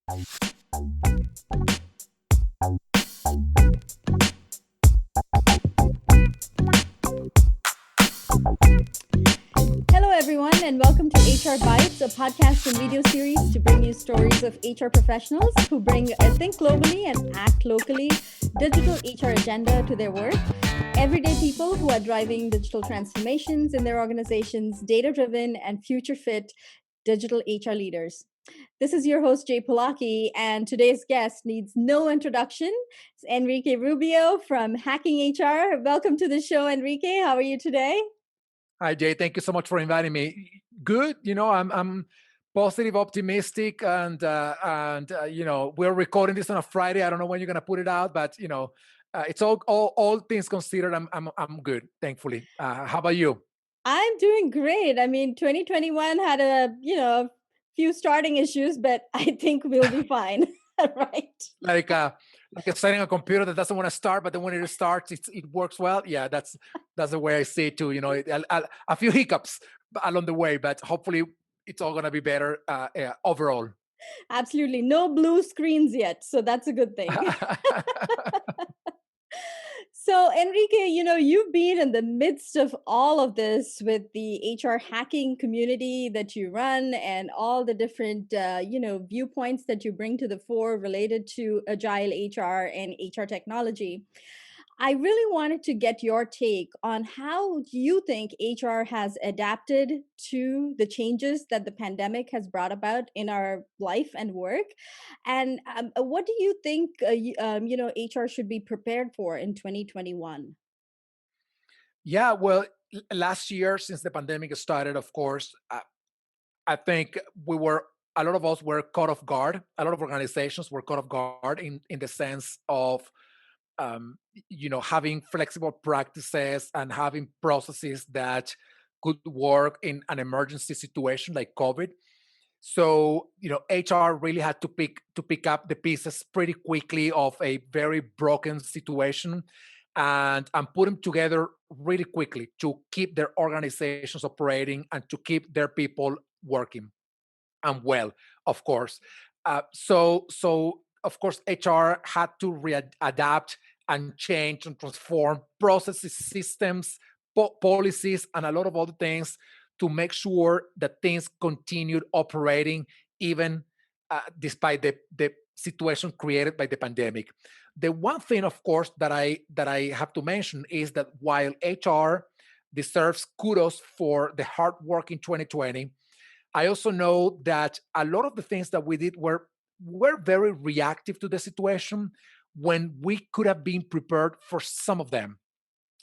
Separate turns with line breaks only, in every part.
Hello, everyone, and welcome to HR Bytes, a podcast and video series to bring you stories of HR professionals who bring a think globally and act locally digital HR agenda to their work. Everyday people who are driving digital transformations in their organizations, data-driven and future-fit digital HR leaders. This is your host, Jay Polaki, and today's guest needs no introduction. It's Enrique Rubio from Hacking HR. Welcome to the show, Enrique. How are you today?
Hi, Jay. Thank you so much for inviting me. Good. I'm positive, optimistic, and we're recording this on a Friday. I don't know when you're gonna put it out, but it's all things considered. I'm good, thankfully. How about you?
I'm doing great. I mean, 2021 had a few starting issues, but I think we'll be fine. Right.
Like setting a computer that doesn't want to start, but then when it starts, it works well. Yeah, that's the way I see it too. A few hiccups along the way, but hopefully it's all gonna be better overall.
Absolutely. No blue screens yet. So that's a good thing. So, Enrique, you've been in the midst of all of this with the HR hacking community that you run and all the different, viewpoints that you bring to the fore related to agile HR and HR technology. I really wanted to get your take on how you think HR has adapted to the changes that the pandemic has brought about in our life and work. And what do you think, HR should be prepared for in 2021?
Yeah, well, last year since the pandemic started, of course, I think a lot of us were caught off guard. A lot of organizations were caught off guard in the sense of having flexible practices and having processes that could work in an emergency situation like COVID. So, HR really had to pick up the pieces pretty quickly of a very broken situation and put them together really quickly to keep their organizations operating and to keep their people working and well, of course. So of course, HR had to adapt and change and transform processes, systems, policies, and a lot of other things to make sure that things continued operating even despite the situation created by the pandemic. The one thing, of course, that I have to mention is that while HR deserves kudos for the hard work in 2020, I also know that a lot of the things that we did were very reactive to the situation when we could have been prepared for some of them,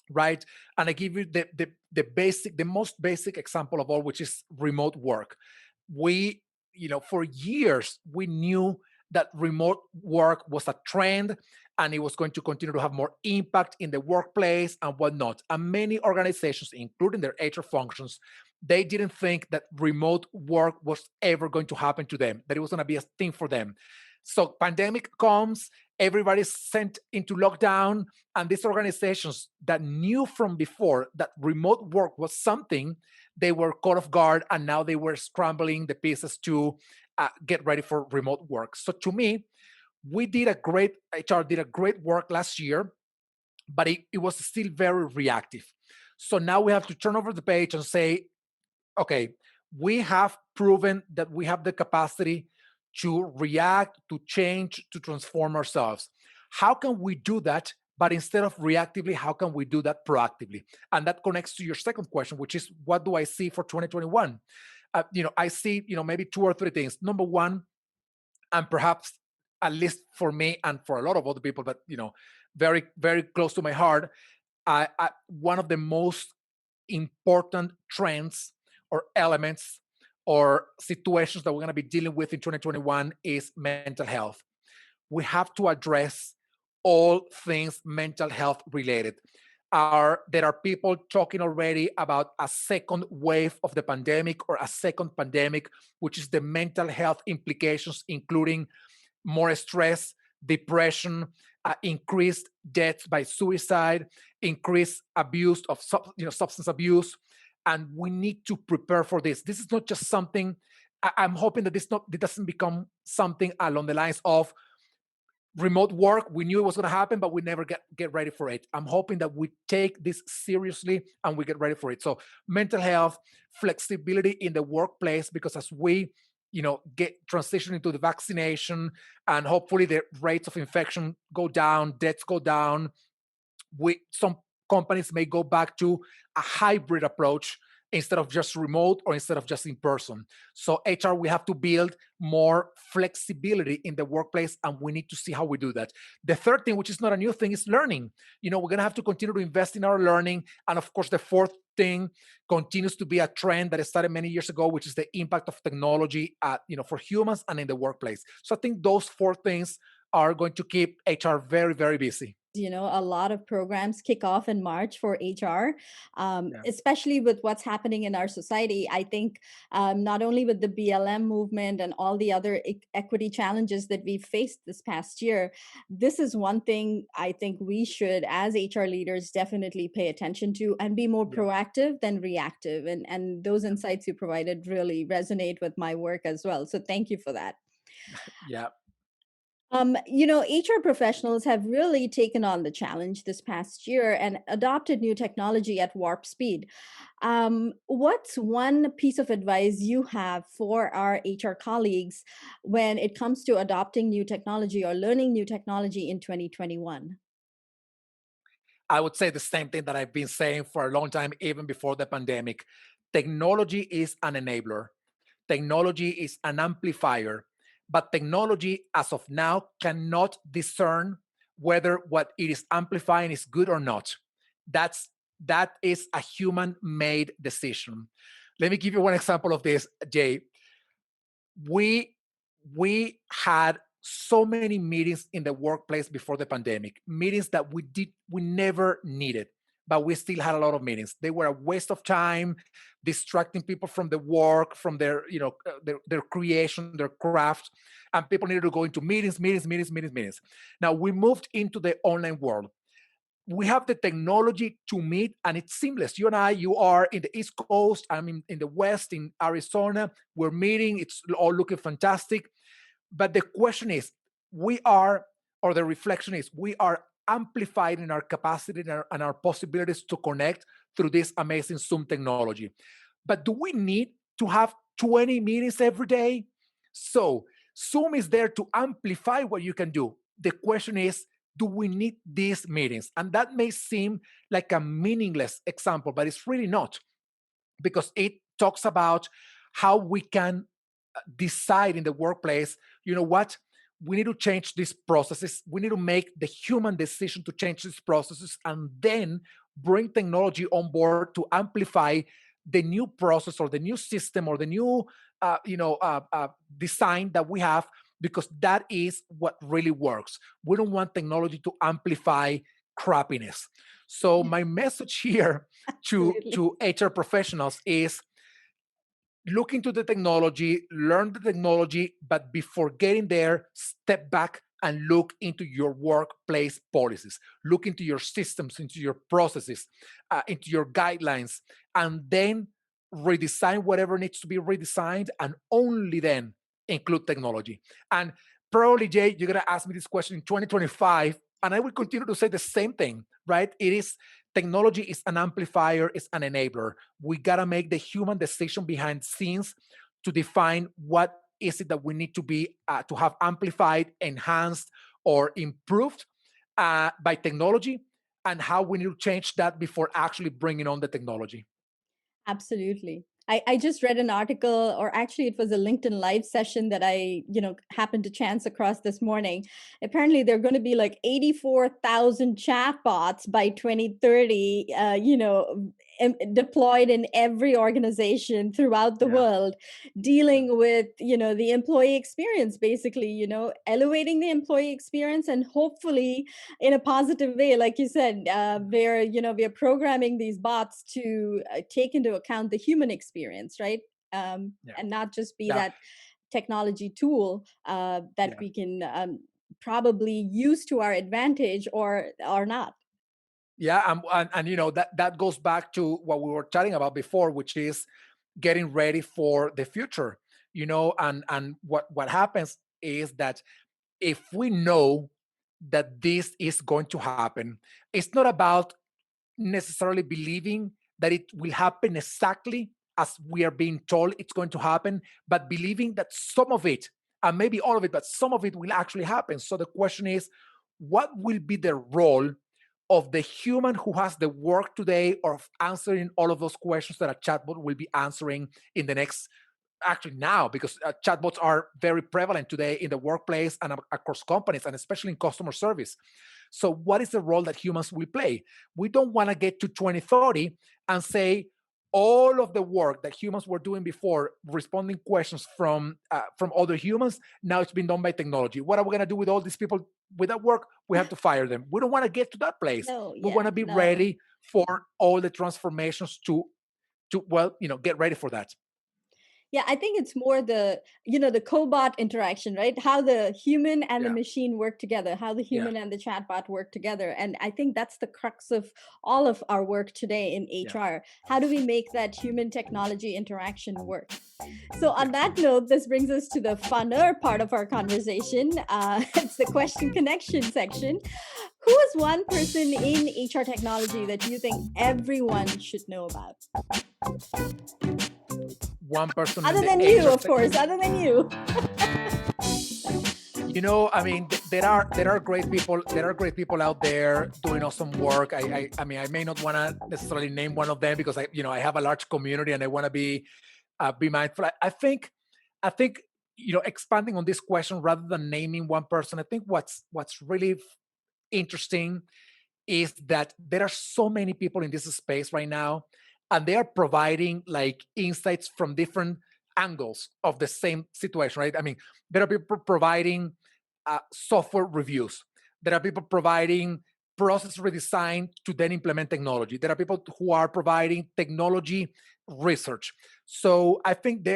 right? And I give you the most basic example of all, which is remote work. We, for years we knew that remote work was a trend and it was going to continue to have more impact in the workplace and whatnot. And many organizations, including their HR functions, they didn't think that remote work was ever going to happen to them, that it was going to be a thing for them. So pandemic comes, everybody's sent into lockdown, and these organizations that knew from before that remote work was something, they were caught off guard, and now they were scrambling the pieces to get ready for remote work. So to me, HR did a great work last year, but it was still very reactive. So now we have to turn over the page and say, okay, we have proven that we have the capacity to react, to change, to transform ourselves. How can we do that? But instead of reactively, how can we do that proactively? And that connects to your second question, which is what do I see for 2021? I see, maybe two or three things. Number one, and perhaps at least for me and for a lot of other people, but very, very close to my heart, one of the most important trends or elements or situations that we're going to be dealing with in 2021 is mental health. We have to address all things mental health related. There are people talking already about a second wave of the pandemic or a second pandemic, which is the mental health implications, including more stress, depression, increased deaths by suicide, increased abuse of substance abuse, and we need to prepare for this. This is not just something I'm hoping that this doesn't become something along the lines of remote work. We knew it was going to happen, but we never get ready for it. I'm hoping that we take this seriously and we get ready for it. So mental health, flexibility in the workplace, because as we get transition into the vaccination, and hopefully the rates of infection go down, deaths go down, we some companies may go back to a hybrid approach instead of just remote or instead of just in person. So HR, we have to build more flexibility in the workplace, and we need to see how we do that. The third thing, which is not a new thing, is learning. We're going to have to continue to invest in our learning. And of course, the fourth thing continues to be a trend that started many years ago, which is the impact of technology for humans and in the workplace. So I think those four things are going to keep HR very, very busy.
A lot of programs kick off in March for HR,
Yeah.
especially with what's happening in our society. I think not only with the BLM movement and all the other equity challenges that we've faced this past year, this is one thing I think we should, as HR leaders, definitely pay attention to and be more
Yeah.
proactive than reactive. And those
Yeah.
insights you provided really resonate with my work as well. So thank you for that.
Yeah.
HR professionals have really taken on the challenge this past year and adopted new technology at warp speed. What's one piece of advice you have for our HR colleagues when it comes to adopting new technology or learning new technology in 2021?
I would say the same thing that I've been saying for a long time, even before the pandemic. Technology is an enabler, technology is an amplifier, but technology, as of now, cannot discern whether what it is amplifying is good or not. That is a human made decision. Let me give you one example of this, Jay. We we had so many meetings in the workplace before the pandemic, meetings that we never needed, but we still had a lot of meetings. They were a waste of time, distracting people from the work, from their their creation, their craft, and people needed to go into meetings, meetings, meetings, meetings, meetings. Now we moved into the online world. We have the technology to meet, and it's seamless. You are in the East Coast, I'm in the West, in Arizona. We're meeting, it's all looking fantastic. But the question is, we are, or the reflection is, we are amplified in our capacity and our possibilities to connect through this amazing Zoom technology. But do we need to have 20 meetings every day? So Zoom is there to amplify what you can do. The question is, do we need these meetings? And that may seem like a meaningless example, but it's really not, because it talks about how we can decide in the workplace, you know what, we need to change these processes. We need to make the human decision to change these processes, and then bring technology on board to amplify the new process or the new system or the new design that we have, because that is what really works. We don't want technology to amplify crappiness. So my message here
Absolutely.
to HR professionals is, look into the technology, learn the technology, but before getting there, step back and look into your workplace policies, look into your systems, into your processes, into your guidelines, and then redesign whatever needs to be redesigned, and only then include technology. And probably, Jay, you're going to ask me this question in 2025, and I will continue to say the same thing, right? It is, technology is an amplifier, is an enabler. We got to make the human decision behind scenes to define what is it that we need to be to have amplified, enhanced, or improved by technology, and how we need to change that before actually bringing on the technology.
Absolutely. I just read an article, or actually it was a LinkedIn live session that I, happened to chance across this morning. Apparently there are going to be like 84,000 chatbots by 2030, deployed in every organization throughout the
Yeah,
world,
yeah,
dealing with, the employee experience, basically, elevating the employee experience, and hopefully in a positive way, like you said, where we are programming these bots to take into account the human experience, right?
yeah,
And not just be
yeah,
that technology tool that
yeah.
we can probably use to our advantage or not.
Yeah, and that goes back to what we were chatting about before, which is getting ready for the future. And what happens is that if we know that this is going to happen, it's not about necessarily believing that it will happen exactly as we are being told it's going to happen, but believing that some of it, and maybe all of it, but some of it will actually happen. So the question is, what will be the role of the human who has the work today of answering all of those questions that a chatbot will be answering in the next, actually now, because chatbots are very prevalent today in the workplace and across companies, and especially in customer service. So what is the role that humans will play? We don't want to get to 2030 and say all of the work that humans were doing before, responding questions from other humans, now it's been done by technology. What are we going to do with all these people without work? We have to fire them. We don't want to get to that place.
No,
We
yeah,
want to be
no.
ready for all the transformations to well, get ready for that.
Yeah, I think it's more the cobot interaction, right? How the human and the
Yeah,
machine work together, how the
yeah,
human and the chatbot work together. And I think that's the crux of all of our work today in
yeah,
HR. How do we make that human technology interaction work? So, on
yeah.
that note, this brings us to the funner part of our conversation. It's the question connection section. Who is one person in HR technology that you think everyone should know about?
One person in
Other
the
than you,
HR
of course, other than you.
I mean, there are great people. There are great people out there doing awesome work. I mean, I may not want to necessarily name one of them because I have a large community and I want to be mindful. I think expanding on this question rather than naming one person. I think what's really interesting is that there are so many people in this space right now, and they are providing like insights from different angles of the same situation, right? I mean, there are people providing software reviews. There are people providing process redesign to then implement technology. There are people who are providing technology research. So I think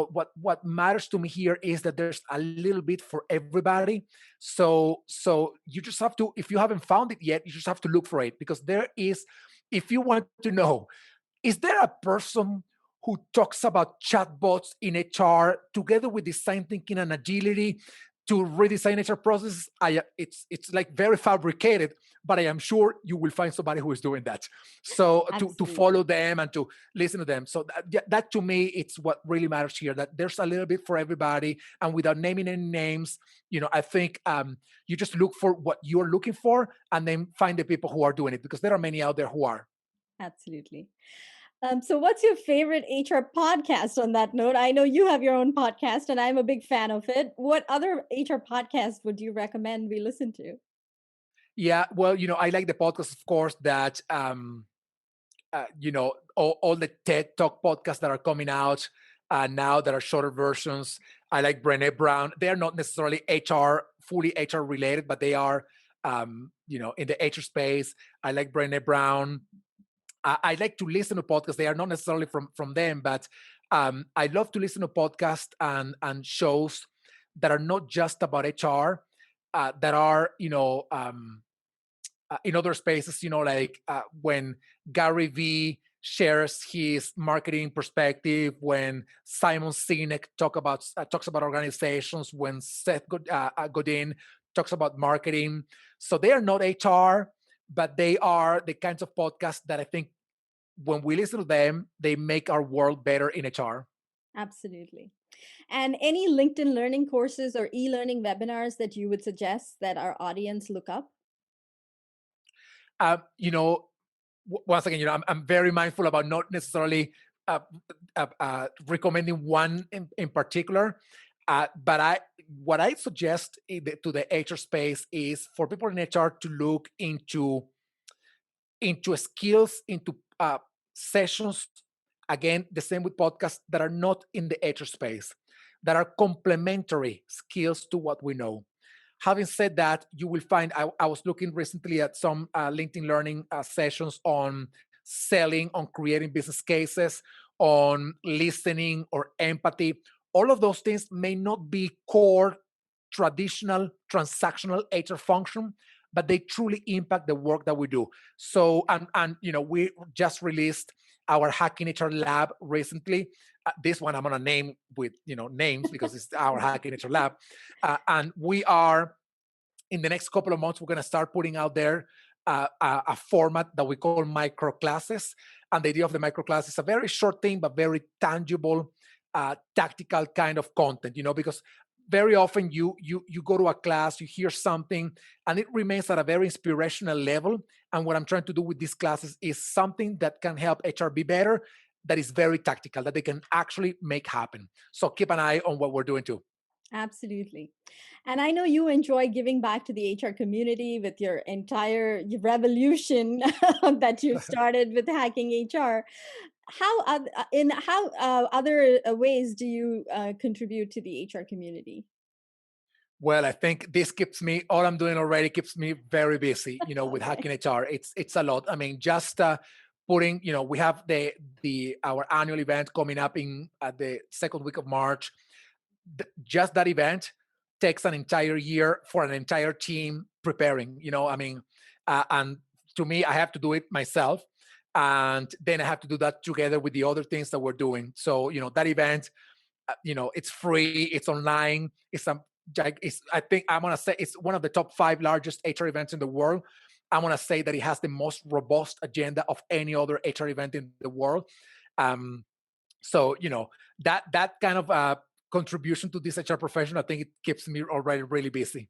what matters to me here is that there's a little bit for everybody. So you just have to, if you haven't found it yet, you just have to look for it, because there is, if you want to know, is there a person who talks about chatbots in HR together with design thinking and agility to redesign HR processes? It's like very fabricated, but I am sure you will find somebody who is doing that. So to follow
Absolutely.
them and to listen to them. So that to me, it's what really matters here. That there's a little bit for everybody, and without naming any names, I think you just look for what you're looking for, and then find the people who are doing it, because there are many out there who are.
Absolutely. So, what's your favorite HR podcast on that note? I know you have your own podcast, and I'm a big fan of it. What other HR podcasts would you recommend we listen to?
Yeah, well, I like the podcast, of course, that all the TED Talk podcasts that are coming out now that are shorter versions. I like Brene Brown. They are not necessarily fully HR related, but they are, in the HR space. I like Brene Brown. I like to listen to podcasts. They are not necessarily from them, but I love to listen to podcasts and shows that are not just about HR, that are, in other spaces, like when Gary V shares his marketing perspective, when Simon Sinek talks about organizations, when Seth Godin talks about marketing. So they are not HR, but they are the kinds of podcasts that I think when we listen to them, they make our world better in HR.
Absolutely. And any LinkedIn learning courses or e learning webinars that you would suggest that our audience look up?
Um, you know, Once again, I'm very mindful about not necessarily uh, recommending one in particular. But what I suggest to the HR space is for people in HR to look into skills, into sessions. Again, the same with podcasts that are not in the HR space, that are complementary skills to what we know. Having said that, you will find, I was looking recently at some LinkedIn Learning sessions on selling, on creating business cases, on listening or empathy. All of those things may not be core traditional transactional HR function, but they truly impact the work that we do. So, and we just released our Hacking HR Lab recently. This one I'm going to name with names because it's our Hacking HR Lab, and we are in the next couple of months we're going to start putting out there a format that we call micro classes. And the idea of the micro class is a very short thing, but very tangible, tactical kind of content. Because very often you go to a class, you hear something, and it remains at a very inspirational level. And what I'm trying to do with these classes is something that can help HR be better, that is very tactical, that they can actually make happen. So keep an eye on what we're doing too.
Absolutely. And I know you enjoy giving back to the HR community with your entire revolution that you've started with hacking HR. How other ways do you contribute to the HR community?
Well, I think this keeps me, all I'm doing already keeps me very busy, with
Okay.
hacking HR. It's a lot. I mean, just putting, we have the our annual event coming up in the second week of March. Just that event takes an entire year for an entire team preparing, I mean, and to me, I have to do it myself. And then I have to do that together with the other things that we're doing. So, that event, it's free, it's online, I think I'm gonna say it's one of the top 5 largest HR events in the world. I'm gonna say that it has the most robust agenda of any other HR event in the world. Um, so that kind of contribution to this HR profession, I think it keeps me already really busy.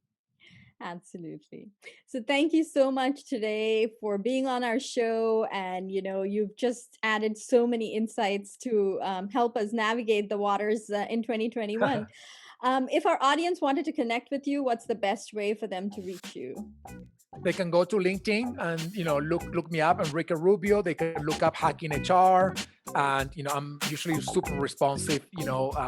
Absolutely. So thank you so much today for being on our show. And, you've just added so many insights to help us navigate the waters in 2021. If our audience wanted to connect with you, what's the best way for them to reach you?
They can go to LinkedIn and look me up, Enrique Rubio. They can look up Hacking HR, and I'm usually super responsive.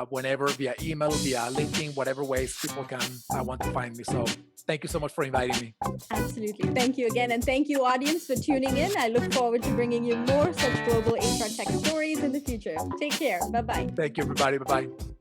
Whenever via email, via LinkedIn, whatever ways people can want to find me. So thank you so much for inviting me.
Absolutely. Thank you again. And thank you, audience, for tuning in. I look forward to bringing you more such global HR tech stories in the future. Take care. Bye bye.
Thank you, everybody. Bye bye.